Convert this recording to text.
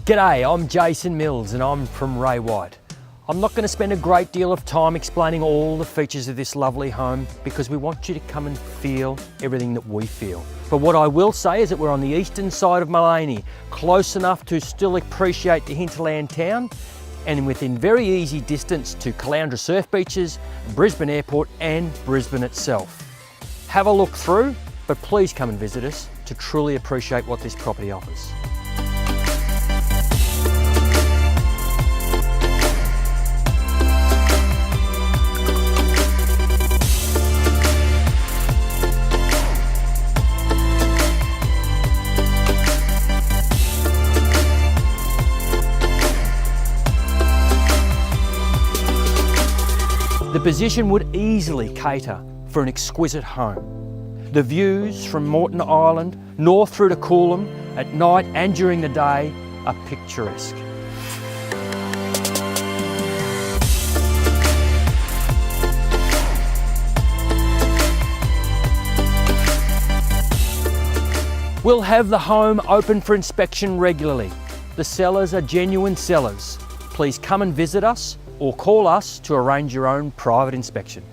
G'day, I'm Jason Mills and I'm from Ray White. I'm not going to spend a great deal of time explaining all the features of this lovely home because we want you to come and feel everything that we feel. But what I will say is that we're on the eastern side of Maleny, close enough to still appreciate the hinterland town and within very easy distance to Caloundra surf beaches, Brisbane Airport and Brisbane itself. Have a look through, but please come and visit us to truly appreciate what this property offers. The position would easily cater for an exquisite home. The views from Moreton Island, north through to Coolum, at night and during the day are picturesque. We'll have the home open for inspection regularly. The sellers are genuine sellers. Please come and visit us or call us to arrange your own private inspection.